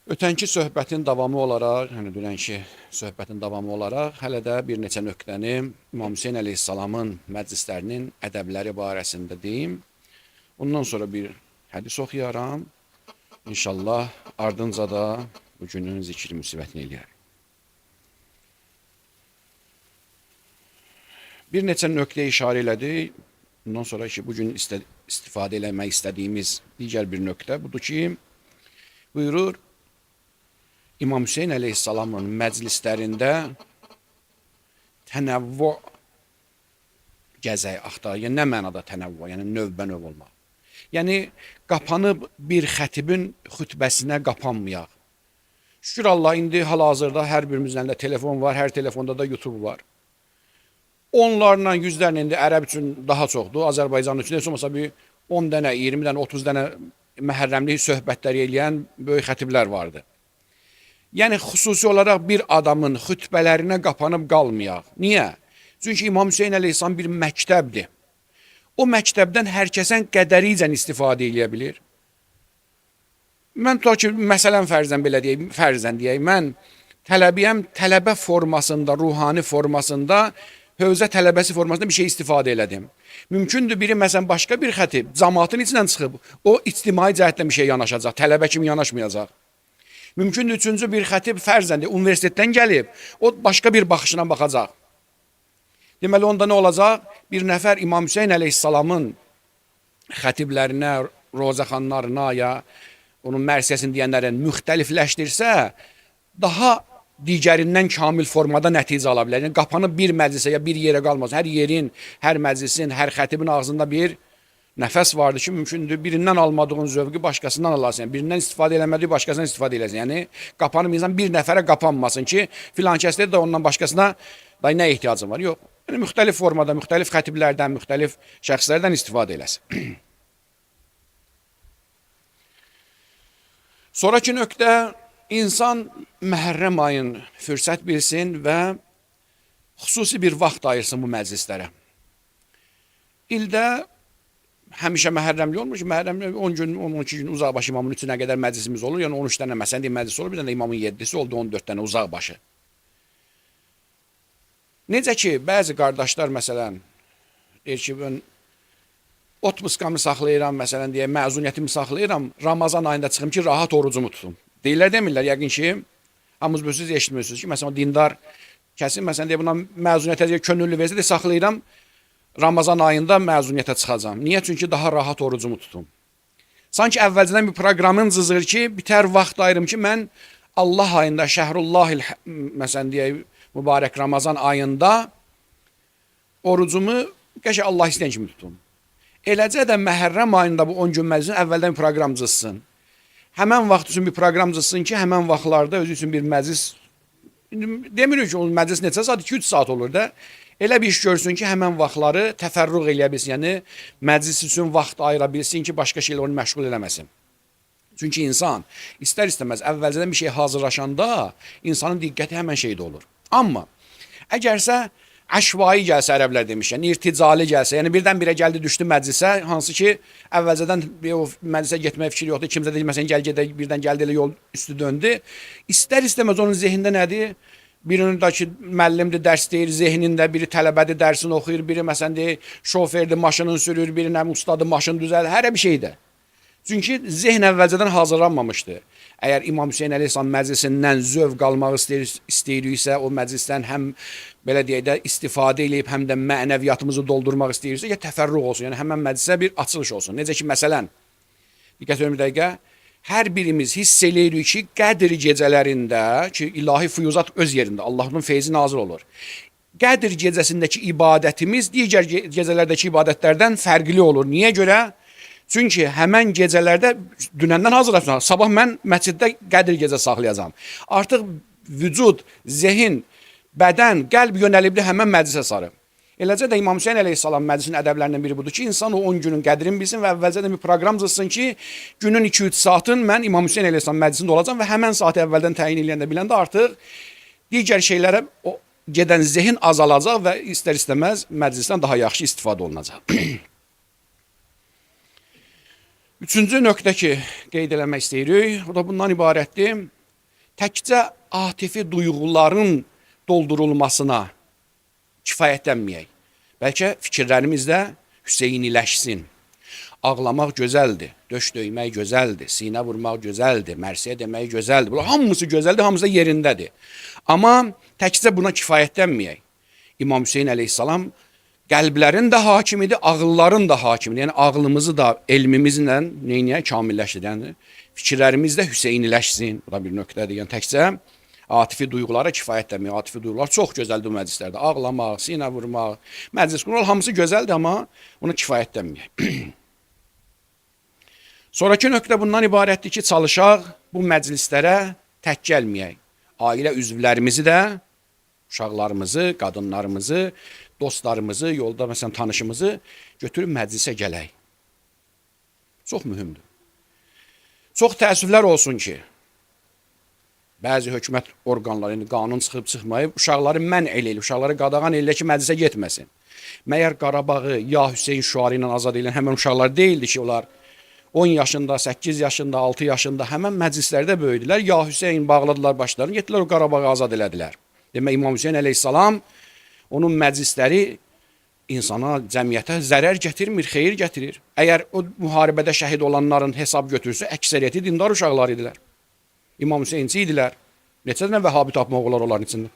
Ötənki söhbətin davamı olaraq, yəni dünənki söhbətin davamı olaraq, hələ də bir neçə nöqtəni İmam Hüseyn əleyhissalamın məclislərinin ədəbləri barəsində deyim. Ondan sonra bir hədis oxuyaram. İnşallah ardınca da bugünün zikri müsibətini eləyər. Bir neçə nöqtəyə işarə elədik. Ondan sonra ki, bugün istifadə eləmək istədiyimiz digər bir nöqtə budur ki, buyurur, İmam Hüseyn əleyhissalamın məclislərində tənəvvü gəzək axtar. Yəni, nə mənada tənəvvü? Yəni, növbə-növ olmaq. Yəni, qapanıb bir xətibin xütbəsinə qapanmayaq. Şükür Allah, indi hal-hazırda hər birimizdən də telefon var, hər telefonda da YouTube var. Onlarla, yüzlərlə indi ərəb üçün daha çoxdur. Azərbaycan üçün heç olmasa bir 10 dənə, 20 dənə, 30 dənə məhərrəmlik söhbətlər eləyən böyük xətiblər vardı. Yəni, xüsusi olaraq bir adamın xütbələrinə qapanıb qalmayaq. Niyə? Çünki İmam Hüseyn əleyhissalam bir məktəbdir. O məktəbdən hər kəsən qədəricən istifadə edə bilir. Mən tutaq ki, məsələn fərzən deyək, mən tələbəyəm, tələbə formasında, ruhani formasında, hövzə tələbəsi formasında bir şey istifadə elədim. Mümkündür biri, məsələn, başqa bir xətib, cəmaatın içindən çıxıb, o ictimai cəhətlə bir şey yanaşacaq, tələbə kimi yanaşmayacaq. Mümkündür üçüncü bir xətib fərzəndir, universitetdən gəlib, o başqa bir baxışına baxacaq. Deməli, onda nə olacaq? Bir nəfər İmam Hüseyn əleyhissalamın xətiblərinə, rozəxanlarına ya onun mərsiyəsini deyənlərin müxtəlifləşdirsə, daha digərindən kamil formada nəticə ala bilər. Yəni, qapanıb bir məclisə ya bir yerə qalmaz. Hər yerin, hər məclisin, hər xətibin ağzında bir nəfəs vardır ki, mümkündür birindən almadığın zövqü başqasından alasın. Yəni, birindən istifadə eləmədiyi başqasından istifadə eləsin. Yəni, qapanıb insan bir nəfərə qapanmasın ki, filan kəsdə də ondan başqasına da nə ehtiyacın var? Yox. Yəni, müxtəlif formada, müxtəlif xətiblərdən, müxtəlif şəxslərdən istifadə eləsin. Sonraki nöqtə, insan Məhərrəm ayın fürsət bilsin və xüsusi bir vaxt ayırsın bu məclislərə. İldə həmişə Məhərrəmli olmur ki, Məhərrəmli 10 gün, 12 gün uzaqbaşı imamın 3-nə qədər məclisimiz olur. Yəni 13 dənə məsələn deyim məclis olur, bir dənə imamın 7-si oldu, 14 dənə uzaqbaşı. Necə ki, bəzi qardaşlar məsələn deyir ki, mən otmuskamı saxlayıram, məsələn deyək, məzuniyyətimi saxlayıram, Ramazan ayında çıxım ki, rahat orucumu tutum. Deyirlər, demirlər, yəqin ki, hamınız bölsünüz, eşitmiyorsunuz ki, məsələn, dindar kəsin, məsələn deyək, buna məzuniyyətə könüllü versə, saxlayıram, Ramazan ayında məzuniyyətə çıxacam. Niyə? Çünki daha rahat orucumu tutum. Sanki əvvəlcədən bir proqramın cızır ki, bitər vaxt ayırım ki, mən Allah ayında, Şəhrullahil, məsələn deyək, mübarək Ramazan ayında orucumu qəşəng Allah istəyən kimi tutum. Eləcə də Məhərrəm ayında bu 10 gün məclisin əvvəldən bir proqram cızsın. Həmən vaxt üçün bir proqram cızsın ki, həmən vaxtlarda özü üçün bir məclis, demirik ki, o məclis neçə saat, 2-3 saat olur da, elə bir iş görsün ki, həmən vaxtları təfərrüq eləyə bilsin, yəni məclis üçün vaxt ayıra bilsin ki, başqa şeylə onu məşğul eləməsin. Çünki insan istər-istəməz əvvəlcədən bir şey hazırlaşanda insanın diqqəti həmən şeydə olur. Amma əgərsə əşvai gəlsə, ərəblər demiş, yəni irticali gəlsə, yəni birdən-birə gəldi, düşdü məclisə, hansı ki, əvvəlcədən o məclisə getmək fikri yoxdur, kimsə deyil, məsələn, gəl-gedə birdən gəldi, elə yol üstü döndü. İstər-istəməz onun zehində nədir? Birinin də ki, müəllimdir, dərs deyir, zehnində, biri tələbədir, dərsini oxuyur, biri, məsələn, deyir, şoferdir, maşının sürür, biri nə ustadır, maşın düzəlir, hər bir şeydir. Çünki zehn əvvəlcədən hazırlanmamışdı. Əgər İmam Hüseyn əleyhissalam məclisindən zövq almaq istəyiriksə, o məclisdən həm belə deyək də istifadə edib, həm də mənəviyyatımızı doldurmaq istəyirsə, ya təfərrüq olsun, yəni həmən məclisə bir açılış olsun. Necə ki, məsələn, diqqət edin bir dəqiqə, hər birimiz hiss eləyirik ki, Qədr gecələrində ki, ilahi füyuzat öz yerində, Allahın feyzi nazil olur. Qədr gecəsindəki ibadətimiz digər gecələrdəki ibadətlərdən fərqli olur. Niyə görə? Çünki həmən gecələrdə dünəndən hazırlaşmışam. Sabah mən məsciddə Qədr gecə saxlayacağam. Artıq vücud, zehin, bədən, qəlb yönəlibli həmən məclisə sarı. Eləcə də İmam Hüseyn əleyhissalam məclisin ədəblərindən biri budur ki, insan o 10 günün qədrini bilsin və əvvəlcədən bir proqram cızsın ki, günün 2-3 saatın mən İmam Hüseyn əleyhissalam məclisində olacam və həmən saati əvvəldən təyin eləyəndə biləndə artıq digər şeylərə gedən zehin azalacaq və istər-istəməz məclisdən daha yaxşı istifadə olunacaq. Üçüncü nöqtə ki, qeyd eləmək istəyirik, o da bundan ibarətdir. təkcə atifi duyğuların doldurulmasına kifayətlənməyək. Bəlkə fikirlərimizdə Hüseyniləşsin. Ağlamaq gözəldir, döş döymək gözəldir, sinə vurmaq gözəldir, mərsiyə demək gözəldir. Bunlar hamısı gözəldir, hamısı da yerindədir. Amma təkcə buna kifayətlənməyək. İmam Hüseyin əleyhissalam qəlblərin də hakimidir, ağılların da hakimidir. Yəni ağlımızı da elmimizlə neyniyək? Kamilləşdirən. Fikirlərimiz də Hüseyniləşsin. Bu da bir nöqtədir. Yəni təkcə atifi duyğulara kifayətlənməyək. Atifi duyğular çox gözəldir bu məclislərdə. Ağlamaq, sinə vurmaq, məclis qurmaq hamısı gözəldir, amma buna kifayətlənməyək. Sonraki nöqtə bundan ibarətdir ki, çalışaq bu məclislərə tək gəlməyək. Ailə üzvlərimizi də, uşaqlarımızı, qadınlarımızı, dostlarımızı, yolda məsələn tanışımızı götürüb məclisə gələk. Çox mühümdür. Çox təəssüflər olsun ki, bəzi hökumət orqanları, yəni qanun çıxıb-çıxmayıb, uşaqları mən eləyir, uşaqları qadağan eləyir ki, məclisə getməsin. Məyər Qarabağı ya Hüseyin şüarı ilə azad edilən həmən uşaqlar deyildi ki, onlar 10 yaşında, 8 yaşında, 6 yaşında həmən məclislərdə böyüdülər. Ya Hüseyin bağladılar başlarını, getdilər o Qarabağı azad elədilər. Demək, İmam Hüseyin əleyhissalam onun məclisləri insana, cəmiyyətə zərər gətirmir, xeyir gətirir. Əgər o müharibədə şəhid olanların hesab götürsə, əksəriyyəti dindar uşaqlar idilər. İmam Hüseyinci idilər. Neçə dənə vəhabi tapmaq olar onların içində?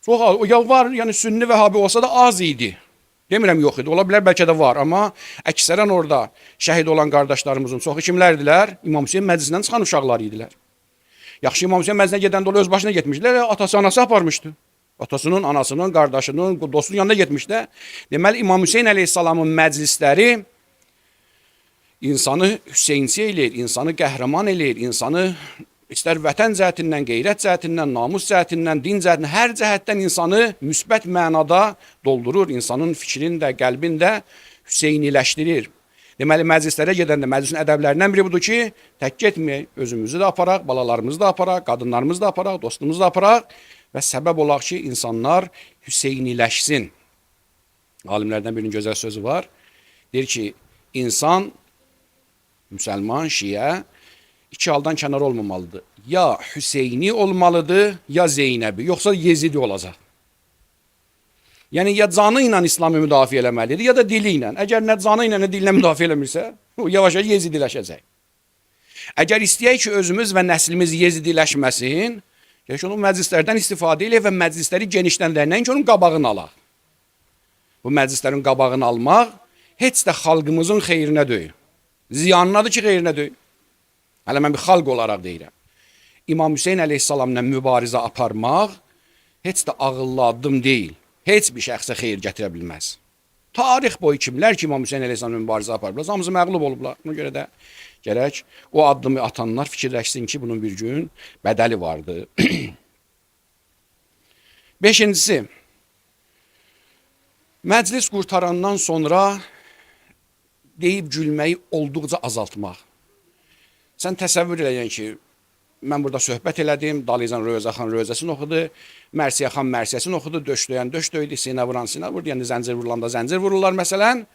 Çox az. O ya var, yəni sünni vəhabi olsa da az idi. Demirəm yox idi. Ola bilər, bəlkə də var. Amma əksərən orada şəhid olan qardaşlarımızın çoxu kimlərdirlər? İmam Hüseyin məclisindən çıxan uşaqlar idilər. Yaxşı, İmam Hüseyin məclisinə gedəndə öz başına getmişdilər. Atası, anası aparmışdı. Atasının, anasının, qardaşının, dostunun yanına getmişlər. Deməli, İmam Hüseyin əleyhissalamın məclisləri insanı Hüseynçi eləyir, insanı qəhrəman eləyir, insanı istər vətən cəhətindən, qeyrət cəhətindən, namus cəhətindən, din cəhətindən, hər cəhətdən insanı müsbət mənada doldurur. İnsanın fikrini də, qəlbini də Hüseyniləşdirir. Deməli, məclislərə gedəndə məclisin ədəblərindən biri budur ki, tək getməyək, özümüzü də aparaq, balalarımızı da aparaq, qadınlarımızı da aparaq, dostumuzu da aparaq və səbəb olaq ki, insanlar Hüseyniləşsin. Alimlərdən birinin gözəl sözü var. Deyir ki, insan, müsəlman, şiə, iki haldan kənar olmamalıdır. Ya Hüseyni olmalıdır, ya Zeynəbi, yoxsa Yezidi olacaq. Yəni, ya canı ilə İslamı müdafiə eləməlidir, ya da dili ilə. Əgər nə canı ilə, nə dilinə müdafiə eləmirsə, o yavaş-yavaş yezidiləşəcək. Əgər istəyək ki, özümüz və nəslimiz yezidiləşməsin, onun məclislərdən istifadə eləyək və məclisləri genişləndirək, nəinki onun qabağını alaq. Bu məclislərin qabağını almaq heç də xalqımızın xeyrinə deyil. Ziyanınadır ki, xeyrinə deyil. Hələ mən bir xalq olaraq deyirəm. İmam Hüseyin əleyhissalamla mübarizə aparmaq heç də ağıllı addım deyil. Heç bir şəxsə xeyir gətirə bilməz. Tarix boyu kimlər ki, İmam Hüseyin əleyhissalamla mübarizə aparıblar, hamısı məğlub olublar. Buna görə də gərək o addımı atanlar fikirləşsin ki, bunun bir gün bədəli vardı. Beşincisi, məclis qurtarandan sonra deyib gülməyi olduqca azaltmaq. Sən təsəvvür eləyən ki, mən burada söhbət elədim, Dalıcan Röyəzəxan Röyəzəsini oxudu, Mərsiyə xan Mərsiyəsini oxudu, döş döyən döş döydü, sinə vuran sinə vurdu, yəni zəncir vurulanda zəncir vururlar məsələn.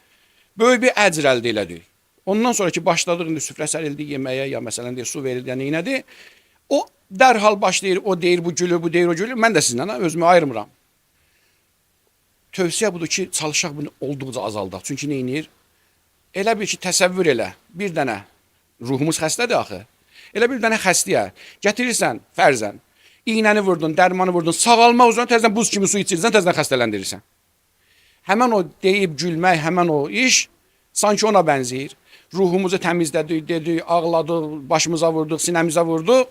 Böyük bir əcr əldə elədik. Ondan sonra ki, başladıq, indi süfrə sərildi yeməyə, ya məsələn deyir, su verildi, yəni neynədir? O dərhal başlayır, o deyir, bu gülür, bu deyir, o gülür. Mən də sizinlə özümü ayırmıram. Tövsiyə budur ki, çalışaq bunu olduqca azaldaq. Çünki neynir? Elə bir ki, təsəvvür elə, bir dənə, ruhumuz xəstədir axı. Elə bir dənə xəstəyə gətirirsən, fərzən, iynəni vurdun, dərmanı vurdun, sağalmaq üzrə təzədən buz kimi su içirirsən, təzədən xəstələndirirsən. Həmən o deyib gülmək, həmən o iş sanki ona bənzəyir. Ruhumuzu təmizlədik, dedik, ağladıq, başımıza vurduq, sinəmizə vurduq.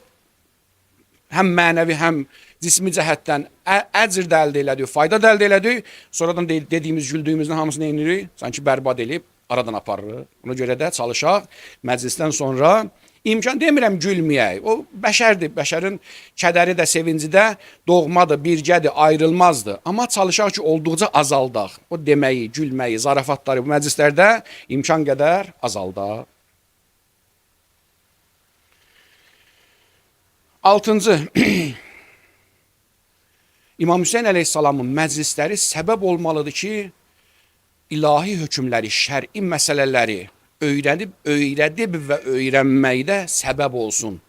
Həm mənəvi, həm cismi cəhətdən əcr də əldə elədik, fayda da əldə elədik. Sonradan dediyimiz, güldüyümüzün hamısını eynirik, sanki bərbad edib aradan aparırıq. Ona görə də çalışaq məclisdən sonra imkan demirəm gülməyək. O bəşərdir. Bəşərin kədəri də, sevinci də doğmadır, birgədir, ayrılmazdır. Amma çalışaq ki, olduqca azaldaq. O deməyi, gülməyi, zarafatları bu məclislərdə imkan qədər azaldaq. Altıncı, İmam Hüseyin əleyhissalamın məclisləri səbəb olmalıdır ki, ilahi hökmləri, şər'i məsələləri öyrədib və öyrənməkdə səbəb olsun.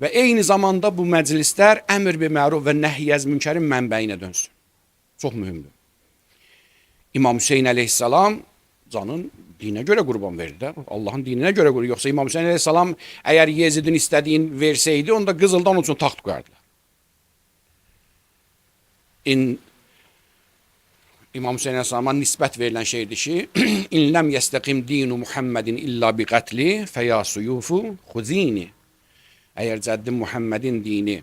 və eyni zamanda bu məclislər əmr bil məruf və nəhy-əz münkərin mənbəyinə dönsün. Çox mühümdür. İmam Hüseyin əleyhissalam canın dinə görə qurban verdi də. Allahın dininə görə qurban. Yoxsa İmam Hüseyin əleyhissalam əgər Yezidin istədiyin versəydi, onda qızıldan onun üçün taxt qoyardılar. İmam Hüseyin əleyhissalama nisbət verilən şeydir ki, İn ləm yəstəqim dinu Muhammedin illa bi qətli fəya suyufu xuzini. Əgər cəddin Muhammedin dini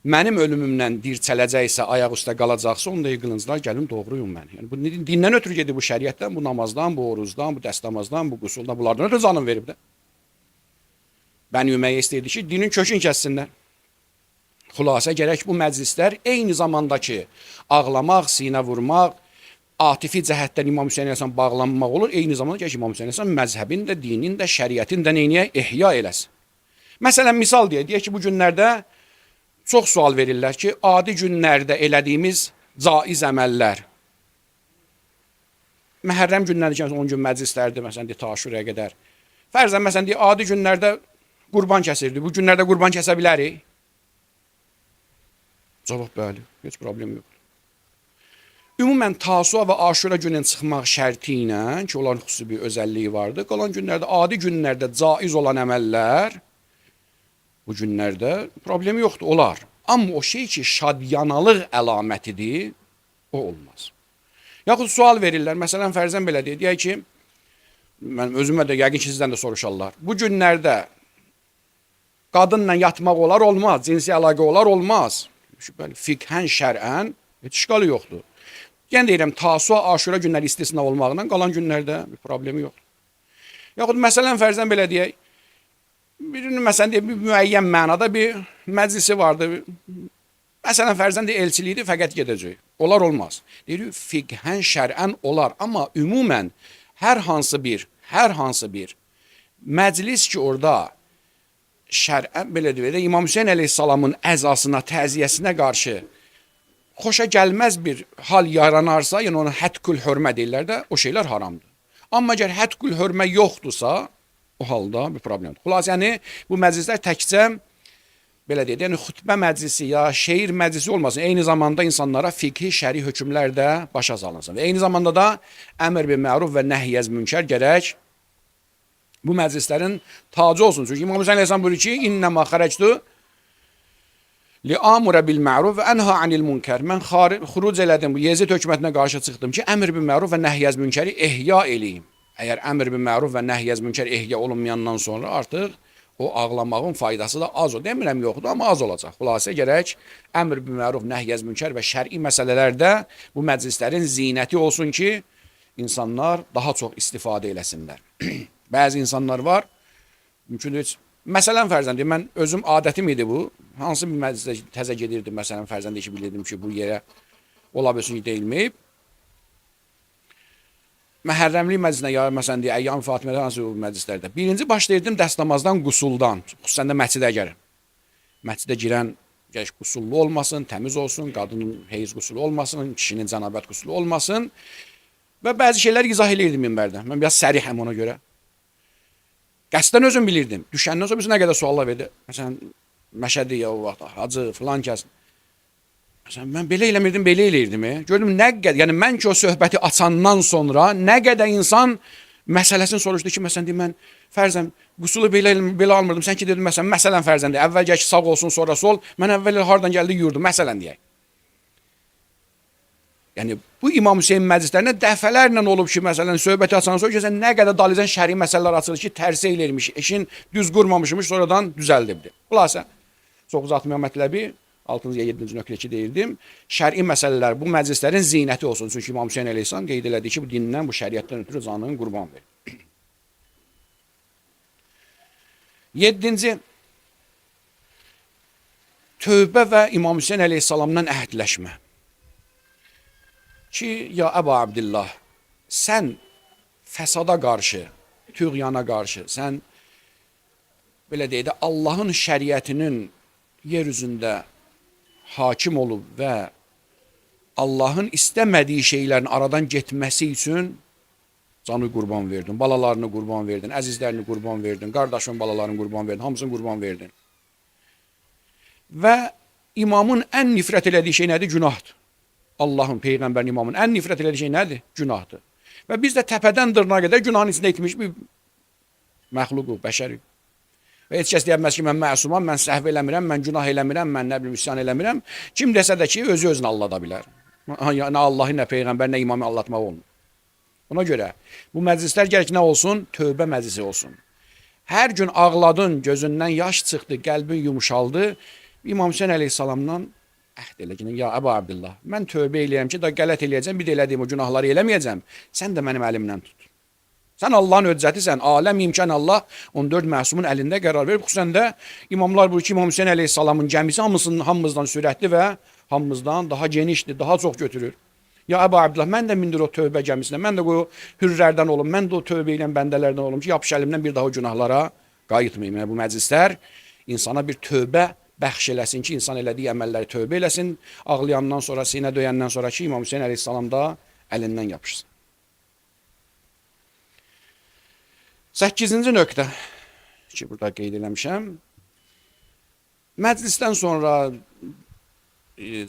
mənim ölümümlə dirçələcəksə, ayaq üstə qalacaqsa, onda qılınclar gəlin doğruyum mən. Yəni, bu dindən ötürü gedir bu şəriətdən, bu namazdan, bu oruzdan, bu dəstəmazdan, bu qusuldan, bunlardan ötürü canım verib də. Bəni Ümeyyə istəyirdi ki, dinin kökün kəssinlər. Xülasə gərək bu məclislər eyni zamandakı ağlamaq, sinə vurmaq, atifi cəhətdən İmam Hüseyin əleyhissalam bağlanmaq olur. Eyni zamanda gərək İmam Hüseyin əleyhissalam məzhəbin də, dinin də, şəriətin də neyniyək? İhya eləsin. Məsələn, misal deyək ki, bu günlərdə çox sual verirlər ki, adi günlərdə elədiyimiz caiz əməllər, Məhərrəm günlərdə 10 gün məclislərdir, məsələn, Taşuraya qədər. Fərzən, məsələn, adi günlərdə qurban kəsirdi. Bu günlərdə qurban kəsə bilərik? Cavab bəli, heç problem yoxdur. Ümumən Tasua və Aşura günün çıxmaq şərti ilə ki, onların xüsusi bir özəlliyi vardır. Qalan günlərdə, adi günlərdə caiz olan əməllər bu günlərdə problemi yoxdur, olar. Amma o şey ki, şadyanalıq əlamətidir, o olmaz. Yaxud sual verirlər, məsələn, fərzən belə deyək ki, mən özümə də, yəqin ki, sizdən də soruşarlar. Bu günlərdə qadınla yatmaq olar, olmaz, cinsi əlaqə olar, olmaz. Bəli, fiqhən, şərən heç işgalı yoxdur. Yəni deyirəm, Tasua, Aşura günləri istisna olmaqla qalan günlərdə bir problemi yoxdur. Yaxud məsələn, fərzən belə deyək, birinin məsələn deyək, bir müəyyən mənada bir məclisi vardı. Məsələn, fərzən deyək, elçiliyidir, fəqət gedəcək. Olar, olmaz. Deyirik, fiqhən, şərən olar. Amma ümumən hər hansı bir məclis ki, orada şərən belə deyək, İmam Hüseyin əleyhissalamın əzasına, təziyəsinə qarşı xoşa gəlməz bir hal yaranarsa, yəni ona hətkül hörmə deyirlər də, o şeylər haramdır. Amma əgər hətkül hörmə yoxdursa, o halda bir problemdir. Xülasə, yəni bu məclislər təkcə belə deyək, yəni xütbə məclisi ya şeir məclisi olmasın, eyni zamanda insanlara fiqhi, şəri hökmlər də başa salınsın. Və eyni zamanda da əmr bil məruf və nəhy-əz münkər gərək bu məclislərin tacı olsun. Çünki İmam Hüseyin əleyhissalam buyurur ki, İnnəmə xərəcdü li'amura bil ma'ruf və ənha anil munkar. Mən xuruc elədim, bu Yezid hökumətinə qarşı çıxdım ki, əmr bil ma'ruf və nəhy-əz münkəri ihya eləyim. Əgər əmr bil ma'ruf və nəhy-əz münkər ihya olunmayandan sonra artıq o ağlamağın faydası da az o. Demirəm yoxdur, amma az olacaq. Xülasə gərək əmr bil ma'ruf, nəhy-əz münkər və şər'i məsələlərdə bu məclislərin zinəti olsun ki, insanlar daha çox istifadə eləsinlər. Bəzi insanlar var, mümkün heç, məsələn fərzən deyim, mən özüm adətim idi bu, hansı bir məclisdə təzə gedirdim, məsələn fərzən deyib bilirdim ki, bu yerə ola bilsin ki, deyilməyib. Məhərrəmlik məclisinə ya, məsələn deyək, Əyyam-ı Fatimədə hansı bu məclislərdə. Birinci başlayırdım dəstəmazdan, qusuldan, xüsusən də məscidə gəlir. Məscidə girən gərək qusullu olmasın, təmiz olsun, qadının heyz qusulu olmasın, kişinin cənabət qusulu olmasın və bəzi şeylər izah edirdim minbərdə. Mən biraz sərihəm ona görə. Qəsdən özüm bilirdim. Düşəndən sonra bizə nə qədər suallar verdi. Məsələn, Məşədi ya o vaxt, hacı, filan kəs. Məsələn, mən belə eləmirdim, belə eləyirdim. Gördüm, nə qədər, yəni mən ki o söhbəti açandan sonra nə qədər insan məsələsini soruşdu ki, məsələn, deyim, mən fərzən, qusulu belə almırdım. Sən ki, dedim, məsələn, fərzən deyək, əvvəl gəl ki, sağ olsun, sonra sol. Mən əvvəl hardan gəldi yurdum, məsələn deyək. Yəni, bu İmam Hüseyin məclislərində dəfələrlə olub ki, məsələn, söhbəti açandan sonra ki, nə qədər dalıcan şəri məsələlər açılır ki, tərsi eləyirmiş, eşin düz qurmamışmış, sonradan düzəldibdir. Xülasə, çox uzatmayan mətləbi, 6-cı ya 7-ci nöqtə deyirdim, şəri məsələlər bu məclislərin zinəti olsun. Çünki İmam Hüseyin əleyhissalam qeyd elədi ki, bu dindən, bu şəriətdən ötürü canını qurban verir. 7-ci, tövbə və İmam Hüseyin əleyhissalamdan əhdləşmə. Ki, ya Əbu Abdillah, sən fəsada qarşı, tüğyana qarşı, sən belə deyək də Allahın şəriətinin yer üzündə hakim olub və Allahın istəmədiyi şeylərin aradan getməsi üçün canı qurban verdin, balalarını qurban verdin, əzizlərini qurban verdin, qardaşın balalarını qurban verdin, hamısını qurban verdin. və imamın ən nifrət elədiyi şey nədir? Günahdır. Allahın, Peyğəmbərin, imamın ən nifrət elədiyi şey nədir? Günahdır. Və biz də təpədən dırnağa qədər günahın içində etmiş bir məxluquq, bəşərik. Və heç kəs deyəməz ki, mən məsumam, mən səhv eləmirəm, mən günah eləmirəm, mən nə bilim üsyan eləmirəm. Kim desə də ki, özü-özünü allada bilər. Nə Allahı, nə Peyğəmbər, nə imamı allatmaq olmur. Ona görə bu məclislər gərək nə olsun? Tövbə məclisi olsun. Hər gün ağladın, gözündən yaş çıxdı, qəlbin yumuşaldı. İmam Hüseyn əleyhissalamdan əhd elə ki, ya Əbu Abdullah, mən tövbə eləyəm ki, da qələt eləyəcəm, bir də elədiyim o günahları eləməyəcəm. Sən də mənim əlimdən tut. Sən Allahın höccətisən, aləm imkan Allah 14 məsumun əlində qərar verib. Xüsusən də imamlar buyur ki, İmam Hüseyn əleyhissalamın cəmisi hamımızdan sürətli və hamımızdan daha genişdir, daha çox götürür. Ya Əbu Abdullah, mən də mindir o tövbə gəmisinə, mən də o hürrlərdən olum, mən də o tövbə eləyən bəndələrdən olum ki, yapış əlimdən bir daha o günahlara qayıtmayayım. Yəni, bu məclislər insana bir tövbə bəxş eləsin ki, insan elədiyi əməlləri tövbə eləsin, ağlayandan sonra, sinə döyəndən sonra ki, İmam Hüseyn əleyhissalam da əlindən yapışsın. 8-ci nöqtə ki, burada qeyd eləmişəm. Məclisdən sonra,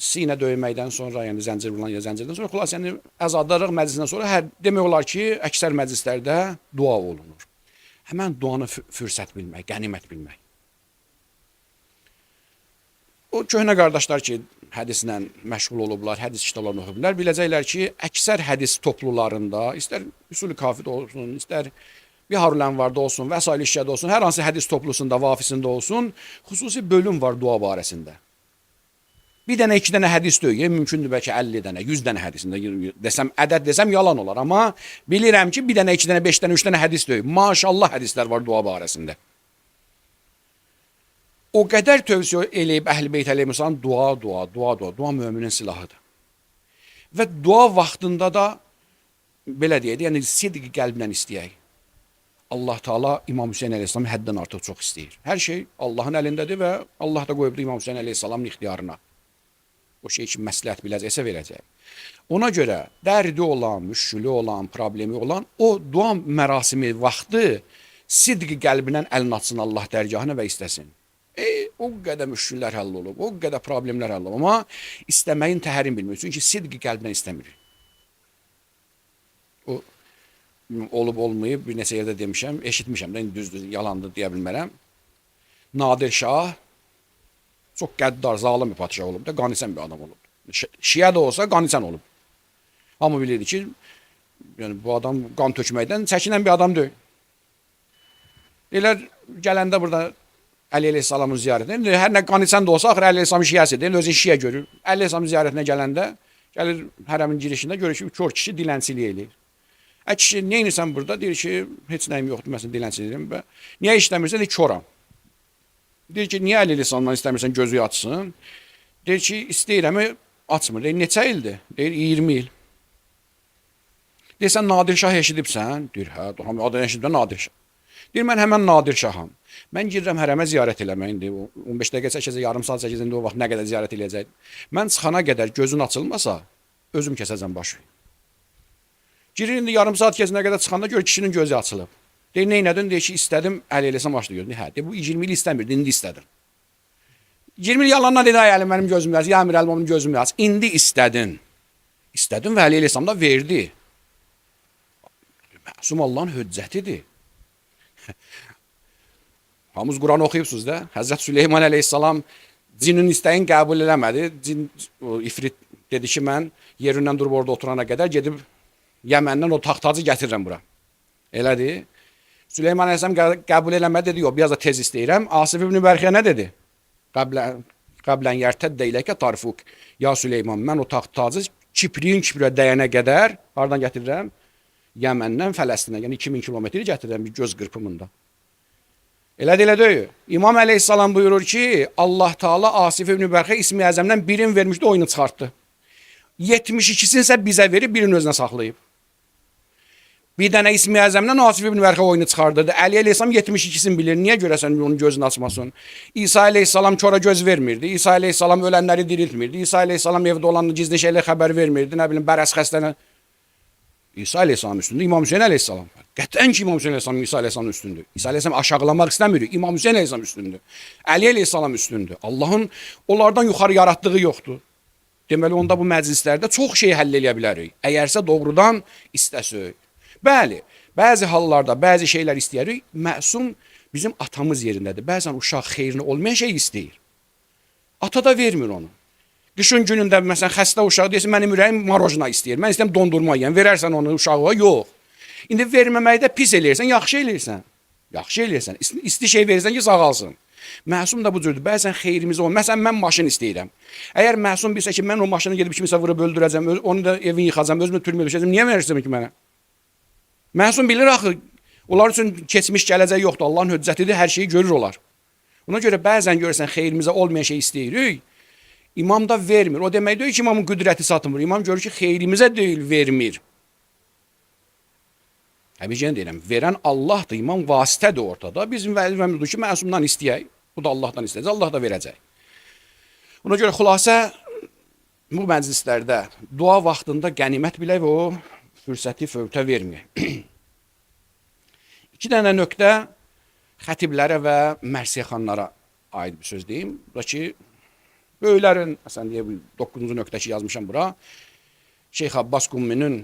sinə döyməkdən sonra, yəni zəncir vurulan ya zəncirdən sonra, xülas, yəni əzadlarıq məclisindən sonra demək olar ki, əksər məclislərdə dua olunur. Həmən duanı fürsət bilmək, qənimət bilmək. O köhnə qardaşlar ki, hədislə məşğul olublar, hədis kitablarını oxublar, biləcəklər ki, əksər hədis toplularında, istər Üsul-i Kafidə olsun, istər Biharul Ənvarda olsun, Vəsail İşşədə olsun, hər hansı hədis toplusunda, vafisində olsun, xüsusi bölüm var dua barəsində. Bir dənə, iki dənə hədis deyil, mümkündür bəlkə 50 dənə, 100 dənə hədisində desəm, ədəd desəm yalan olar. Amma bilirəm ki, bir dənə, iki dənə, 5 dənə, 3 dənə hədis deyil. Maşallah hədislər var dua barəsində. O qədər tövsiyə eləyib Əhl-i Beyt əleyhissalam dua möminin silahıdır. Və dua vaxtında da belə deyək, yəni sidq qəlblə istəyək. Allah Teala İmam Hüseyn əleyhissalamı həddən artıq çox istəyir. Hər şey Allahın əlindədir və Allah da qoyubdur İmam Hüseyn əleyhissalamın ixtiyarına. O şey ki, məsləhət biləcəksə verəcək. Ona görə dərdi olan, müşkülü olan, problemi olan o dua mərasimi vaxtı sidq qəlbindən əlini atsın Allah dərgahına və istəsin. O qədər müşküllər həll olub, o qədər problemlər həll olub. Amma istəməyin təhərin bilmir. Çünki sidq qəlbdən istəmir. O olub olmayıb bir neçə yerdə demişəm, eşitmişəm də, düzdür, yalandır deyə bilmərəm. Nadir Şah çox qəddar, zalım bir padişah olub da, qanisən bir adam olub. Şiə də olsa qanisən olub. Hamı bilirdi ki, yəni bu adam qan tökməkdən çəkinən bir adam deyil. Deyirlər, gələndə burada Əli əleyhissalamın ziyarətinə, hər nə qanisən də olsa, axır Əli əleyhissalamın şiəsidir, özü şiə görür. Əli əleyhissalamın ziyarətinə gələndə, gəlir hərəmin girişində görür ki, kör kişi dilənçilik eləyir. Kişi, nə edirsən burada? Deyir ki, heç nəyim yoxdur, məsələn, dilənçiliyim. Niyə işləmirsən? Deyir, köram. Deyir ki, niyə Əli əleyhissalamdan istəmirsən gözü açsın? Deyir ki, istəyirəm, açmır. Deyir, neçə ildir? Deyir, 20 il. Deyir, sən Nadir Şah eşidibsən? Deyir, hə, adını eşidibdən Nadir Şah. Deyir, mən həmən Nadir Şaham. Mən girirəm hərəmə ziyarət eləmək. 15 dəqiqə çəkəcək, yarım saat çəkəcək, o vaxt nə qədər ziyarət eləyəcək. Mən çıxana qədər gözün açılmasa, özüm kəsəcəm başı. Girir, indi yarım saat keçənə qədər çıxanda gör kişinin gözü açılıb. Deyir, neynədin? Deyir ki, istədim, əl eləsəm açdı gözünü. Hə, deyir, bu 20 il istəmirdi, indi istədim. 20 il yalandan dedi, ay əlim, mənim gözüm yaz, ya Əmir əlim, onun gözüm yaz. İndi istədin. İstədim və əl eləsəm da verdi. Məsum Allahın höccətidir. Hamız Quran oxuyubsunuz da. Həzrət Süleyman əleyhissalam cinin istəyin qəbul eləmədi. Cin, ifrit dedi ki, mən yerindən durub orada oturana qədər gedib Yəməndən o taxtacı gətirirəm bura. Elədir. Süleyman əleyhissalam qəbul eləmədi, dedi, yox, biraz da tez istəyirəm. Asif ibn Bərxiyə nə dedi? Qəblən yərtəddə iləkə tarifuk. Ya Süleyman, mən o taxtacı kipriyin kipriyə dəyənə qədər, hardan gətirirəm? Yəməndən Fələstinə, yəni 2000 kilometri gətirirəm bir göz qırpımında. Elədir, elə deyil. İmam əleyhissalam buyurur ki, Allah Teala Asif ibn Bərxiyə ismi əzəmdən birini vermişdi, oyunu çıxartdı. 72'sini isə bizə verib, birini özünə saxlayıb. Bir dənə ismi əzəmdən Asif ibn Bərxiyə oyunu çıxardırdı. Əli əleyhissalam 72'sini bilir. Niyə görəsən onun gözünü açmasın? İsa əleyhissalam çora göz vermirdi. İsa əleyhissalam ölənləri diriltmirdi. İsa əleyhissalam evdə olan gizli şeylə xəbər vermirdi. Nə bilim, bərəs xəstənə. İsa Aleyhisselam üstündür, İmam Hüseyin Aleyhisselam. Qətlən ki, İmam Hüseyin Aleyhisselam İsa Aleyhisselam üstündür. İsa Aleyhisselam aşağılamaq istəmir. İmam Hüseyin Aleyhisselam üstündür. Əli Aleyhisselam üstündür. Allahın onlardan yuxarı yaratdığı yoxdur. Deməli, onda bu məclislərdə çox şey həll edə bilərik. Əgərsə doğrudan istəsək. Bəli, bəzi hallarda bəzi şeylər istəyərik. Məsum bizim atamız yerindədir. Bəzən uşaq xeyrinə olmayan şey istəyir. Ata da vermir onu. Qışın günündə məsələn xəstə uşaq deyirsən, mənim ürəyim marojna istəyir. Mən istəyirəm dondurma yeyəm. Verərsən onu uşağa? Yox. İndi verməməkdə pis eləyirsən, yaxşı eləyirsən. Yaxşı eləyirsən. İsti şey verirsən ki, sağalsın. Məsum da bu cürdür. Bəzən xeyrimizə olur. Məsələn, mən maşın istəyirəm. Əgər məsum bilsə ki, mən o maşını gedib kimisə vurub öldürəcəm, onu da evin yıxacam, özümü türməyə düşəcəm, niyə verirsən ki mənə? Məsum bilir axı, onlar üçün keçmiş gələcək yoxdur. Allahın höccətidir, hər şeyi görür olar. Ona görə bəzən görürsən xeyrimizə olmayan şey istəyirik. İmam da vermir. O demək deyil ki, imamın qüdrəti satılmır. İmam görür ki, xeyrimizə deyil, vermir. Həbicən deyirəm, verən Allahdır, imam vasitədir ortada. Bizim vəzifəmizdir ki, məsumdan istəyək. Bu da Allahdan istəyəcək, Allah da verəcək. Ona görə xülasə, bu məclislərdə dua vaxtında qənimət bilək və o fürsəti fövtə verməyək. 2 dənə nöqtə xətiblərə və mərsiyəxanlara aid bir söz deyim. Bu da ki, böyüklərin, məsələn deyə 9-cu nöqtə ki yazmışam bura, Şeyx Abbas Qumminin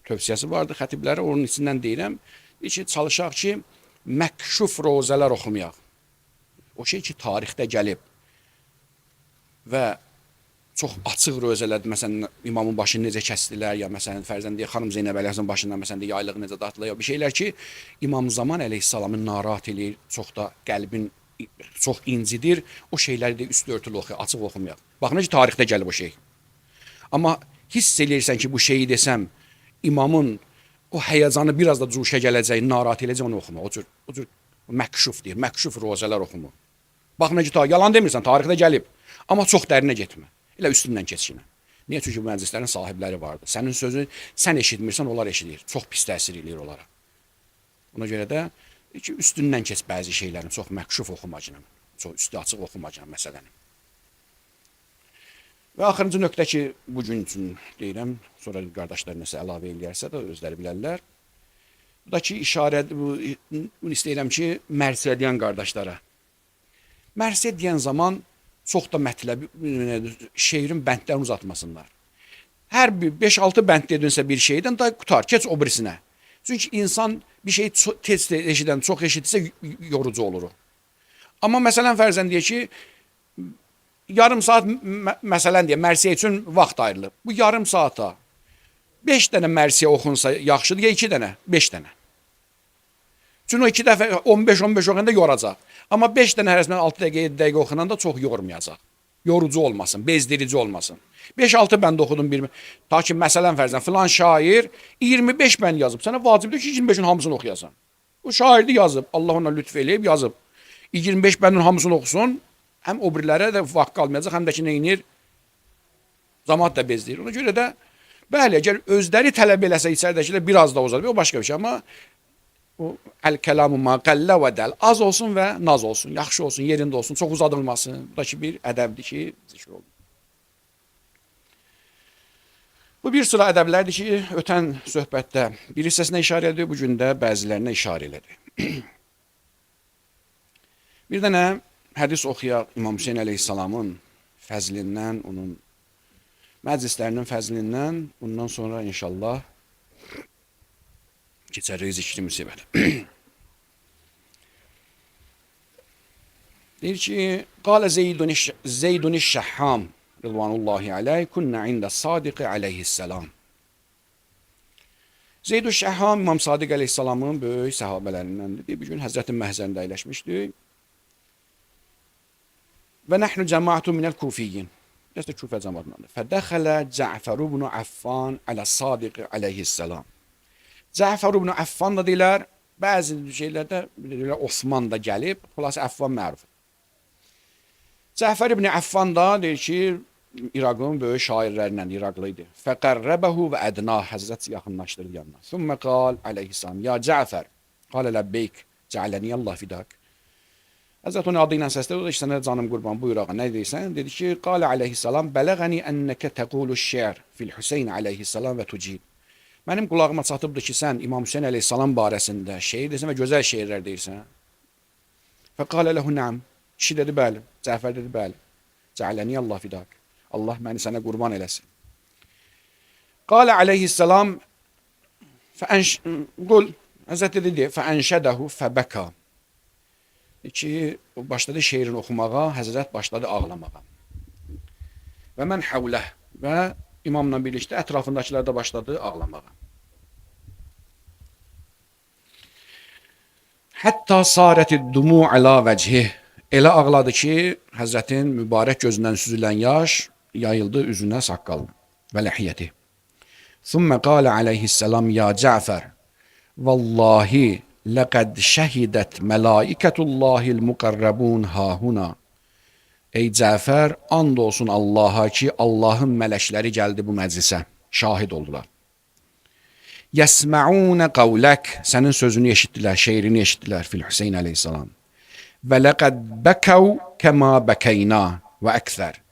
tövsiyəsi vardı xətiblərə, onun içindən deyirəm. Deyir ki, çalışaq ki, məkşuf rozələr oxumayaq. O şey ki, tarixdə gəlib və çox açıq rozələrdir. Məsələn, imamın başını necə kəsdilər, ya məsələn, fərzən deyə xanım Zeynəb Əleyhisselamın başından, məsələn, deyə yaylığı necə dağıtdılar, ya bir şeylər ki, İmam Zaman Əleyhisselamın narahat eləyir, çox da qəlbin çox incidir. O şeyləri də üstü örtülü oxuyaq, açıq oxumayaq. Baxın ki, tarixdə gəlib o şey. Amma hiss eləyirsən ki, bu şeyi desəm, imamın o həyəcanı biraz da cuşa gələcək, narahat eləcək, onu oxuma. O cür məkşuf deyir, məkşuf rozələr oxuma. Baxın ki, yalan demirsən, tarixdə gəlib. Amma çox dərinə getmə. Elə üstündən keçinə. Niyə? Çünki bu məclislərin sahibləri vardır. Sənin sözünü sən eşitmirsən, onlar eşidir. Çox pis təsir eləyir onlara. Ona görə də ki, üstündən keç bəzi şeylərin, çox məkşuf oxumacına, çox üstü açıq oxumacına məsələni. Və axırıncı nöqtə ki, bugün üçün deyirəm, sonra qardaşlar nəsə əlavə eləyərsə də özləri bilərlər. Bu da ki, bunu istəyirəm ki, mərsiyə deyən qardaşlara. Mərsiyə deyən zaman çox da mətləbi, şeirin bəndlərini uzatmasınlar. Hər bir 5-6 bənd dedinsə bir şeydən da qutar, keç o birisinə. Çünki insan bir şey tez eşidən, çox eşitsə yorucu olur. Amma məsələn, fərzən deyək ki, yarım saat məsələn deyə mərsiyə üçün vaxt ayrılıb. Bu yarım saata 5 dənə mərsiyə oxunsa yaxşıdır, ya 2 dənə, 5 dənə. Çünki o 2 dəfə 15-15 oxuyanda yoracaq. Amma 5 dənə hərəsindən 6 dəqiqə, 7 dəqiqə oxunanda çox yormayacaq. Yorucu olmasın, bezdirici olmasın. 5-6 bənd oxudum bir. Ta ki, məsələn fərzən, filan şair 25 bənd yazıb. Sənə vacibdir ki, 25-in hamısını oxuyasan. O şair də yazıb, Allah ona lütf eləyib yazıb. 25 bəndin hamısını oxusun, həm o birilərə də vaxt qalmayacaq, həm də ki, neynir? Camaat da bezdirir. Ona görə də, bəli, əgər özləri tələb eləsə içəridəkilər biraz da uzar, o başqa bir şey. Amma o əl-kəlamu ma qəllə və dəl, az olsun və naz olsun, yaxşı olsun, yerində olsun, çox uzadılmasın. Bu da ki, bir ədəbdir ki, zikr olunur. Bu bir sıra ədəblərdir ki, ötən söhbətdə bir hissəsinə işarə ediyor, bu gün də bəzilərinə işarə elədi. Bir dənə hədis oxuyaq İmam Hüseyin Əleyhisselamın fəzlindən, onun məclislərinin fəzlindən, bundan sonra inşallah keçərik zikri müsibət. Deyir ki, qalə Zeydun Şəhham Rıdvanullahi aleyh, kunna ində Sadiqi aleyhisselam. Zeyd-ü Şəhham İmam Sadiq aleyhisselamın böyük səhabələrindəndir. Bir gün Həzrətin məhzərində əyləşmişdik. Və nəhnu cəmaatun minəl kufiyyin. Dəstə Kufə cəmaatındandır. Fədəxələ Cəfər ibn Affan alə Sadiqi aleyhisselam. Cəfər ibn Affan da deyilər, bəzi şeylərdə deyilər, Osman da gəlib, xülasə Affan məruf. Cəfər ibn Affan da deyir ki, İraqın böyük şairlərindən İraqlı idi. Fəqərrəbəhu və ədna, Həzrət yaxınlaşdırdı yanına. Thumma qal aleyhisselam, ya Cəfər, qalə ləbbeyk, cəaləniyəllah fidak. Həzrət onu adı ilə səslədi, o da işte, sənə canım qurban, buyur ağa, nə deyirsən? Dedi ki, qalə aleyhisselam, bələğəni ənnəkə təqulu şər fil Hüseyin aleyhisselam və tucib. Mənim qulağıma çatıbdır ki, sən İmam Hüseyn əleyhissalam barəsində şeir deyirsən və gözəl şeirlər deyirsən. Fəqalə ləhu nəam. Kişi dedi, bəli. Cəfər dedi, bəli. Cəaləni Allah fidak. Allah məni sənə qurban eləsin. Qalə aleyhissalam qul Həzrət dedi, fəənşədəhu fəbəka. Ki, başladı şeirini oxumağa, Həzrət başladı ağlamağa. Və mən həvləh və imamla birlikdə ətrafındakılar da başladı ağlamağa. Hətta sarəti dumu əla vəchih. Elə ağladı ki, Həzrətin mübarək gözündən süzülən yaş yayıldı üzünə, saqqalına və ləhiyyəti. Thumma qalə aleyhissalam ya Cəfər, vallahi ləqəd şəhidət mələikətullahil müqərrəbun hahuna. Ey Cəfər, and olsun Allaha ki, Allahın mələkləri gəldi bu məclisə, şahid oldular. Yəsmə'unə qavlək, sənin sözünü eşitdilər, şeirini eşitdilər fil Hüseyn əleyhissalam. Və ləqəd bəkəv kəma bəkəyna və əksər.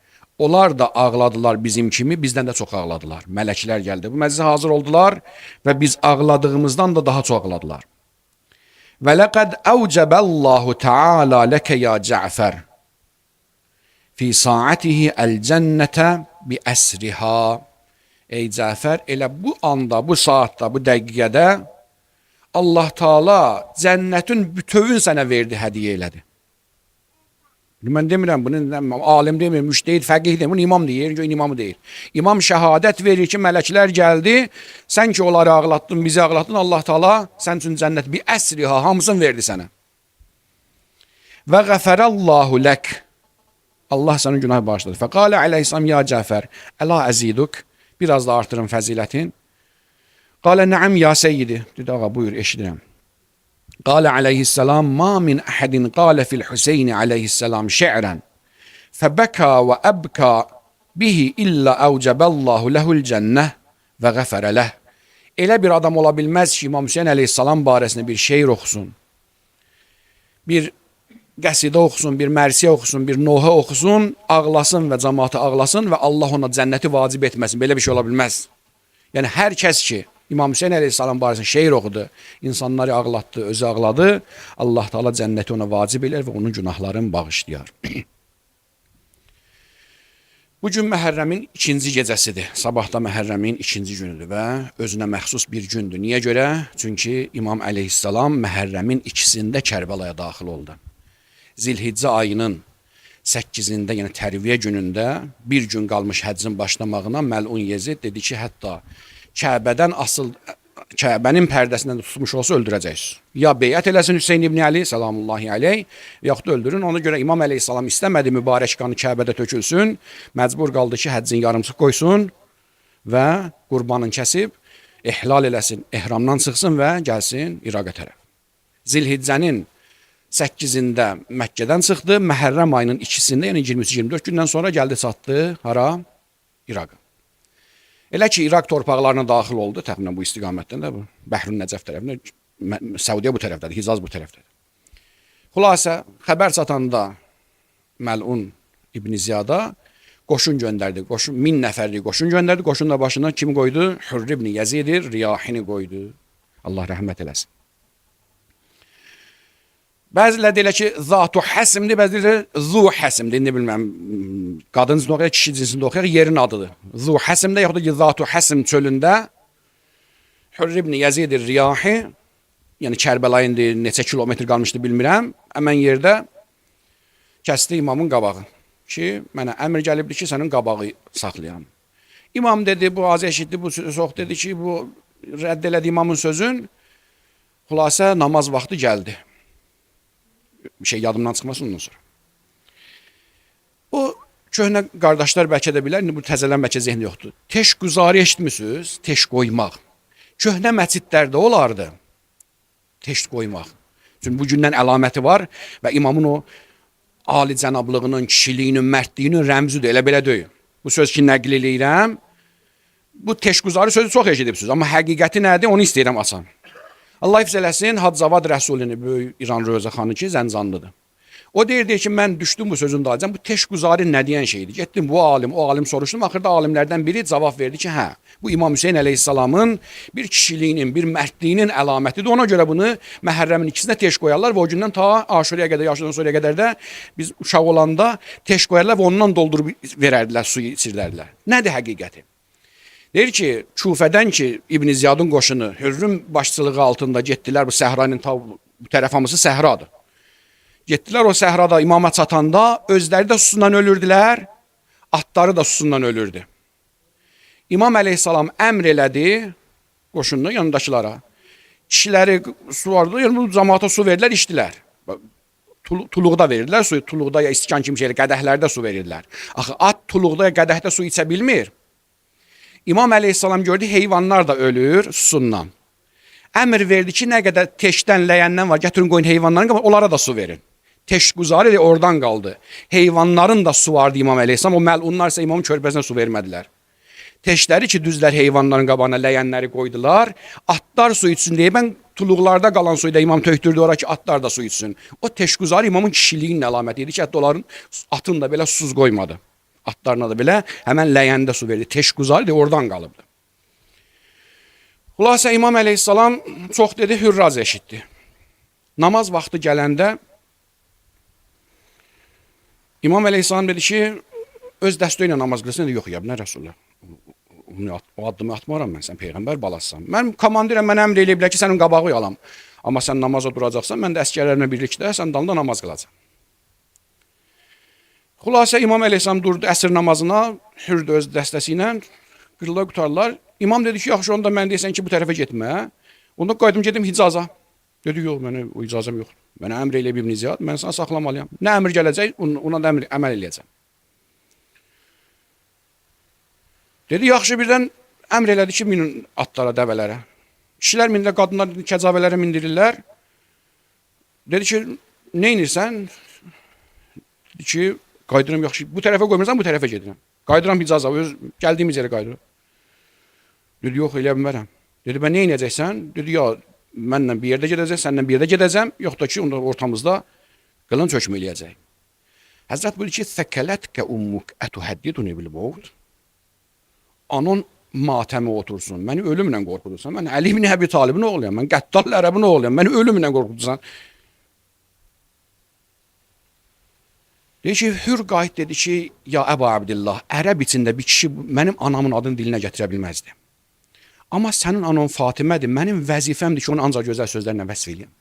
Onlar da ağladılar bizim kimi, bizdən də çox ağladılar. Mələklər gəldi, bu məclisə hazır oldular və biz ağladığımızdan da daha çox ağladılar. Və ləqəd əvcəbəllahu Teala ləkə ya Cəfər fi saatihi əl-cənnətə bi əsriha. Ey Cəfər, elə bu anda, bu saatda, bu dəqiqədə Allah Teala cənnətin bütövün sənə verdi, hədiyyə elədi. Mən demirəm, bunu alim demir, müştehid, fəqih demir, bunu imam deyir, imamı deyir. İmam şəhadət verir ki, mələklər gəldi, sən ki onları ağlatdın, bizi ağlatdın, Allah Teala sən üçün cənnət bir əsriha, hamısını verdi sənə. Və qəfərəllahu lək. Allah sənin günahı bağışladı. Fəqalə aleyhissalam ya Cəfər, əla əziduk, biraz da artırın fəzilətin. Qalə nəam ya seyyidi. Dedi, ağa buyur, eşidirəm. Qalə aleyhissalam, ma min əhədin qalə fil Hüseyni aleyhissalam şe'rən fəbəka və əbka bihi illə əvcəbəllahu ləhul cənnəh və qəfərə ləh. Elə bir adam ola bilməz ki, İmam Hüseyn əleyhissalam barəsində bir şeir oxusun, bir qəsidə oxusun, bir mərsiyə oxusun, bir nohə oxusun, ağlasın və cəmaatı ağlasın və Allah ona cənnəti vacib etməsin. Belə bir şey ola bilməz. Yəni, hər kəs ki, İmam Hüseyn əleyhissalam barəsində şeir oxudu, insanları ağlatdı, özü ağladı, Allah Teala cənnəti ona vacib elər və onun günahlarını bağışlayar. Bugün Məhərrəmin ikinci gecəsidir. Sabahda Məhərrəmin ikinci günüdür və özünə məxsus bir gündür. Niyə görə? Çünki İmam əleyhissalam Məhərrəmin ikisində Kərbəlaya daxil oldu. Zilhiccə ayının 8-də, yəni tərviyə günündə bir gün qalmış həccin başlamağına Məlun Yezid dedi ki, hətta Kəbədən asıl, Kəbənin pərdəsindən tutmuş olsa öldürəcəksiniz. Ya beyət eləsin Hüseyin ibn Əli, salamullahi aleyh, yaxud da öldürün. Ona görə İmam əleyhissalam istəmədi mübarək qanı Kəbədə tökülsün, məcbur qaldı ki, həccin yarımçıq qoysun və qurbanın kəsib, ihlal eləsin, ehramdan çıxsın və gəlsin İraqa tərəf. Zilhiccənin 8-də Məkkədən çıxdı, Məhərrəm ayının 2-sində, yəni 23-24 gündən sonra gəldi çatdı, hara? İraqa. Elə ki, İraq torpaqlarına daxil oldu, təxminən bu istiqamətdən də, bu Bəhrün Nəcəf tərəfində, Səudiyyə bu tərəfdədir, Hicaz bu tərəfdədir. Xülasə, xəbər çatanda Məlun İbn Ziyada qoşun göndərdi, 1000 nəfərlik qoşun göndərdi, qoşun da başına kim qoydu? Hürr ibn Yəzidir, Riyahini qoydu. Allah rəhmət eləsin. Bəziləri deyirlər ki, zatu həsimdir, bəziləri zu həsimdir. İndi bilməm, qadın cinsində oxuyaq, kişi cinsində oxuyaq, yerin adıdır. Zu həsimdə, yaxud da ki, zatu həsim çölündə Hürr ibn Yəzidir Riyahi, yəni Kərbəlayın neçə kilometr qalmışdı bilmirəm, həmən yerdə kəsdi imamın qabağı ki, mənə əmr gəlibdir ki, sənin qabağı saxlayam. İmam dedi, bu az eşitdi, bu çox dedi ki, bu rədd elədi imamın sözün. Xülasə, namaz vaxtı gəldi. Bir şey yadımdan çıxmasın ondan sonra. O köhnə qardaşlar bəlkə də bilər, bu təzələn bəlkə zehni yoxdur. Teşgüzarı eşitmisiniz? Teş qoymaq. Köhnə məscidlərdə olardı. Teş qoymaq. Çünki bu gündən əlaməti var və imamın o ali cənablığının, kişiliyinin, mərdliyinin rəmzidir. Elə belə deyil. Bu söz ki, nəql eləyirəm. Bu teşgüzarı sözü çox eşidibsiniz. Amma həqiqəti nədir? Onu istəyirəm açam. Allah hifz eləsin, Hacavad Rəsulini, böyük İran Rövzəxanı ki, Zəncanlıdır. O deyirdi ki, mən düşdüm bu sözün dalınca. Bu teşguzari nə deyən şeydir? Getdim bu alim, o alim soruşdum. Axırda alimlərdən biri cavab verdi ki, hə, bu İmam Hüseyin əleyhissalamın bir kişiliyinin, bir mərdliyinin əlamətidir. Ona görə bunu Məhərrəmin ikisinə teş qoyarlar və o gündən ta Aşuraya qədər, Aşuradan sonraya qədər də biz uşaq olanda teş qoyarlar və ondan doldurub verərdilər, suyu içirlərlər. Nədir həqiqəti? Deyir ki, Kufədən ki, İbn Ziyadın qoşunu Hürrün başçılığı altında getdilər bu səhranın bu tərəf hamısı səhradır. Getdilər o səhrada imama çatanda özləri də susundan ölürdülər, atları da susundan ölürdü. İmam əleyhissalam əmr elədi qoşununu yanındakılara. Kişiləri su vardı, yəni cəmaata su verdilər, içdilər. Tuluqda verirdilər suyu, tuluqda ya istikan kimi şeylə, qədəhlərdə su verirdilər. Axı at tuluqda ya qədəhdə su içə bilmir. İmam əleyhissalam gördü, heyvanlar da ölür susundan. Əmr verdi ki, nə qədər teşdən, ləyəndən var, gətirin qoyun heyvanların, onlara da su verin. Teşguzari oradan qaldı. Heyvanların da su vardı İmam əleyhissalam, o məlunlar isə imamın körpəsinə su vermədilər. Teşləri ki, düzlər heyvanların qabağına ləyənləri qoydular, atlar su içsin deyə, mən tuluqlarda qalan suyu da imam tökdürdü ora ki, atlar da su içsin. O teşguzari imamın kişiliyinin əlaməti idi ki, hətta onların atın da belə susuz qoymadı. Atlarına da belə həmən ləyəndə su verdi. Teşguzari də oradan qalıbdı. Xülasə İmam əleyhissalam çox dedi, hürraz eşitdi. Namaz vaxtı gələndə İmam əleyhissalam dedi ki, öz dəstəyi ilə namaz qılsın. Dedi, yox ya, nə Rəsulullah? O addımı atmaram mən, sən Peyğəmbər balasısan. Mən komandirəm, mən əmr eləyiblər ki, sənin qabağı yalam. Amma sən namaza duracaqsan, mən də əskərlərimlə birlikdə sən dalında namaz qılacaq. Xülasə İmam əleyhissalam durdu əsr namazına, hürdü öz dəstəsi ilə, qırlar qutarlar. İmam dedi ki, yaxşı onda mən deyəsən ki, bu tərəfə getmə. Onda qaydım gedim Hicaza. Dedi, yox, mənə o icazəm yoxdur. Mənə əmr eləyib İbn Ziyad, mən sana saxlamalıyam. Nə əmr gələcək, ona da əməl eləyəcəm. Dedi, yaxşı birdən əmr elədi ki, minin atlara, dəvələrə. Kişilər mindirlər, qadınlar kəcavələrə mindirirlər. Dedi ki, nə inirsən? Dedi ki, qaydıram, yaxşı, bu tərəfə qoymursan, bu tərəfə gedirəm. Qaydıram Hicaza, öz gəldiyimiz yerə qaydıram. Dedi, yox, elə bilmərəm. Dedi, mən nə inəcəksən? Dedi, ya, mənlə bir yerdə gedəcək, səndən bir yerdə gedəcəm, yox da ki, ortamızda qılınc hökmü eləyəcək. Həzrət buyurur ki, Səkələtkə ummuk ətuhəddiduni bil-mevt. Anon matəmi otursun, məni ölümlə qorxudursan, mən Əli ibn Əbi Talibin oğluyam, mən Qəttal ərəbin oğluyam, məni ölümlə qorxudursan. Deyir ki, Hür qayıt dedi ki, ya Əbu Abdillah, ərəb içində bir kişi mənim anamın adını dilinə gətirə bilməzdi. Amma sənin anan Fatimədir, mənim vəzifəmdir ki, onu ancaq gözəl sözlərlə vəsf eləyəm.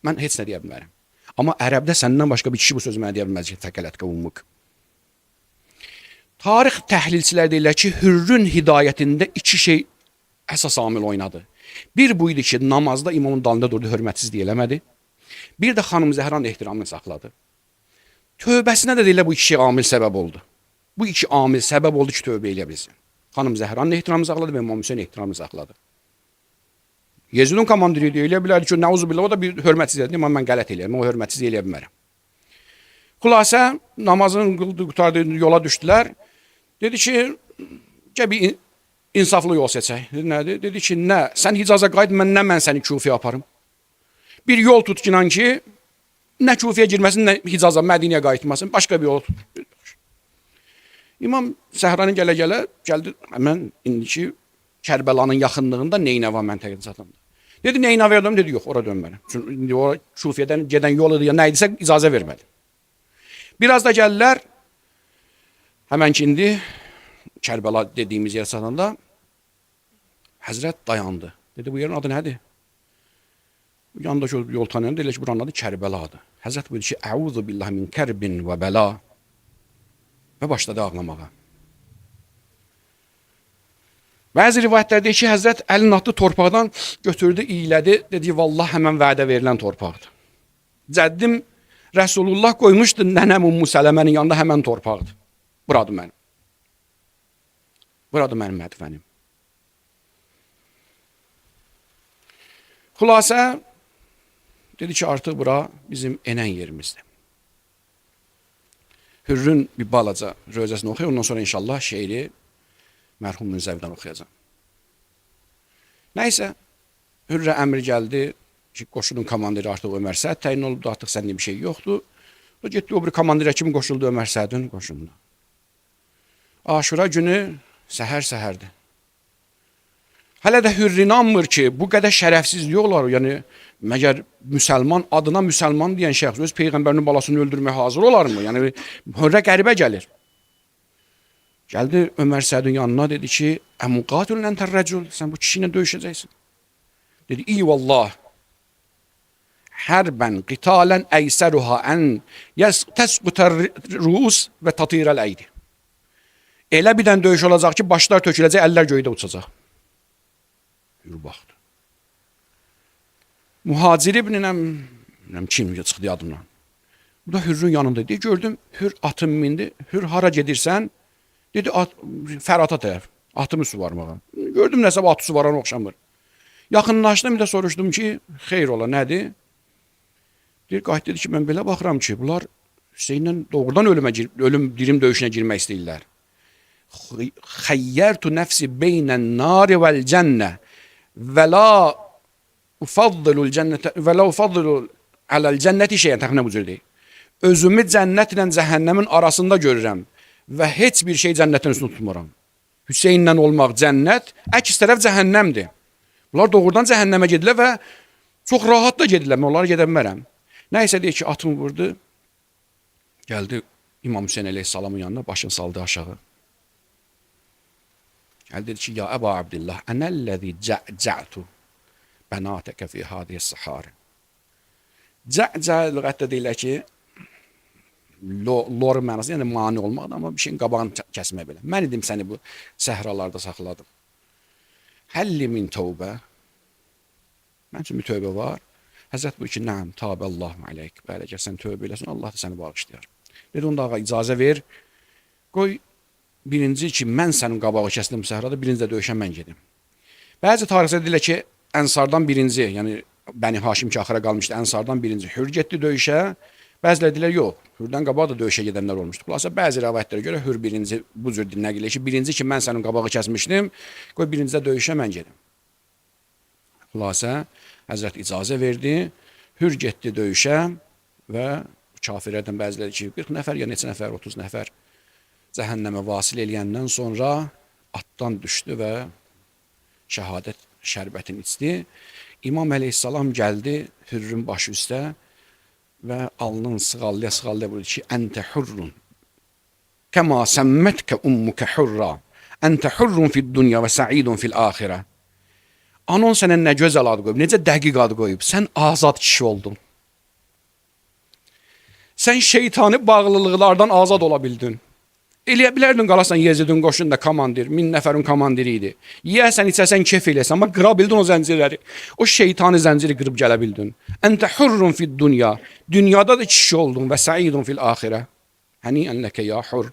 Mən heç nə deyə bilmərəm. Amma ərəbdə səndən başqa bir kişi bu sözü mənə deyə bilməz ki, Səkələtkə ummuk. Tarix təhlilçilər deyirlər ki, Hürrün hidayətində iki şey əsas amil oynadı. Bir bu idi ki, namazda imamın dalında durdu, hörmətsizlik eləmədi. Bir də xanım Zəhranın ehtiramını saxladı. Tövbəsinə də deyirlər bu iki şey amil səbəb oldu. Bu iki amil səbəb oldu ki, tövbə eləyə bilsin. Xanım Zəhranın ehtiramını saxladı və İmam Hüseyin ehtiramını saxladı. Yezidin komandiri deyilə bilərdi ki, nəuzubillah, o da bir hörmətsiz edir, amma mən qələt eləyərəm, o hörmətsiz eləyə bilmərəm. Xülasə, namazın qıldı, qutardı, yola düşdülər. Dedi ki, bir insaflı yol seçək. Dedi, nədir? Dedi ki, nə, sən Hicaza qayıt, mən səni Kufiyə aparım. Bir yol tut ki, nə Kufiyə girməsin, nə Hicaza, Mədiniyə qayıtmasın, başqa bir yol tut. İmam Səhranın gələ-gələ gəldi, həmən indiki Kərbəlanın yaxınlığında Neynəva məntəqədə çatanda. Dedi, Neynəvəyə dönüm, dedi, yox, ora dönmərəm. Çünki indi ora Kufiyədən gedən yol idi, ya nə idisə icazə vermədi. Biraz da gəldilər, həmən ki, indi Kərbəla dediyimiz yer çatanda Həzrət dayandı. Dedi, bu yerin adı nədir? Yanındakı yol tanıyan deyirlər ki, buranın adı Kərbəladır. Həzrət buyurdu ki, Əuzu billahi min kərbin və bəla. Və başladı ağlamağa. Bəzi rivayətlərdə ki, Həzrət əlini atdı torpaqdan, götürdü, iylədi, dedi, vallah həmən vədə verilən torpaqdır. Cəddim Rəsulullah qoymuşdu nənəm Ummu Sələmənin yanında həmən torpaqdır. Buradır mənim. Buradır mənim mədfənim. Xülasə, dedi ki, artıq bura bizim enən yerimizdir. Hürrün bir balaca rözəsini oxuyur, ondan sonra inşallah şeiri mərhum Münzəvdən oxuyacam. Nəysə, Hürrə əmr gəldi ki, qoşunun komandiri artıq Ömər Səd təyin olubdu, artıq səndə bir şey yoxdur. O getdi o bir komandirə kimi qoşuldu Ömər Sədin qoşununa. Aşura günü səhər-səhərdir. Hələ də Hürr inanmır ki, bu qədər şərəfsizlik olar. Yəni, məgər müsəlman, adına müsəlman deyən şəxs öz peyğəmbərinin balasını öldürməyə hazır olarmı? Yəni, Hürrə qəribə gəlir. Gəldi Ömər Sədin yanına, dedi ki, əmuqatun ləntər-rəcul, sən bu kişi ilə döyüşəcəksin. Dedi, iyi vallah, hərбən, qitalən əysəruha ən təsqutər rus və tatirəl əydi. Elə bir dən döyüş olacaq ki, başlar töküləcək, əllər göydə uçacaq. Hür baxdı. Muhacir ibninəm, kim çıxdı yadımdan. Bu da Hürrün yanında idi. Gördüm, Hür atım mindi. Hür hara gedirsən? Dedi, Fərata tərəf. Atımı suvarmağa. Gördüm, nəsə atı suvaran oxşamır. Yaxınlaşdım, bir də soruşdum ki, xeyr ola, nədir? Qayıt dedi ki, mən belə baxıram ki, bunlar Hüseynlə doğrudan ölüm dirim döyüşünə girmək istəyirlər. Xəyyərtu nəfsi beynən nari vəl cənnə və la ufaddilu aləl cənnəti şeyən, təxminə bu cür deyil. Özümü cənnət ilə cəhənnəmin arasında görürəm və heç bir şey cənnətin üstünü tutmuram. Hüseynlə olmaq cənnət, əks tərəf cəhənnəmdir. Bunlar doğrudan cəhənnəmə gedirlər və çox rahat da gedirlər, mən onlara gedə bilmərəm. Nəysə deyir ki, atımı vurdu, gəldi İmam Hüseyin əleyhissalamın yanına, başını saldı aşağı. Gəldi dedi ki, ya Əba Abdillah, ənəlləzi cə'cə'tu bənatəkə fi hadiyə səhari. Cə'cə lüğətdə deyirlər ki, lor mənası, yəni mani olmaqdır, amma bir şeyin qabağını kəsmək belə. Mən idim səni bu səhralarda saxladım. Həlli min tövbə, mən üçün bir tövbə var. Həzrət bu ki, nəm, tabəllahum aleyk. Bəli, əgər sən tövbə eləsin, Allah da səni bağışlayar. Dedi, onda ağa icazə ver. Qoy, birinci ki, mən sənin qabağı kəsdim bu səhrada, birinci də döyüşən mən gedim. Bəzi tarixçilər deyirlər ki, Ənsardan birinci, yəni Bəni Haşim ki, axıra qalmışdı, Ənsardan birinci Hür getdi döyüşə. Bəziləri deyirlər, yox, Hürdən qabağı da döyüşə gedənlər olmuşdu. Xülasə, bəzi rəvayətlərə görə Hür birinci bu cür dinləqilir ki, birinci ki, mən sənin qabağı kəsmişdim, qoy birinci də döyüşə mən gedim. Xülasə, Həzrət icazə verdi, Hür getdi döyüşə və kafirlərdən bəziləri ki, 40 nəfər ya neçə nəfər, 30 nəfər cəhənnəmə vasil eləyəndən sonra atdan düşdü və şəhadət şərbətini içdi. İmam əleyhissalam gəldi Hürrün başı üstə və alnın sığallaya buyurdu ki, əntə hurrun, kəma səmmətkə ummukə hurra, əntə hurrun fid dünya və səidun fil axirə. Anon sənə nə gözəl ad qoyub, necə dəqiq ad qoyub, sən azad kişi oldun. Sən şeytani bağlılıqlardan azad ola bildin. Eləyə bilərdin, qalasan Yezidin qoşunda komandir, 1000 nəfərin komandiri idi. Yiyəsən, içəsən, kef eləsən, amma qıra bildin o zəncirləri. O şeytani zənciri qırıb gələ bildin. Əntə hurrun fid dünya, dünyada da kişi oldun və səidun fil axirə. Həni ənləkə ya hurr.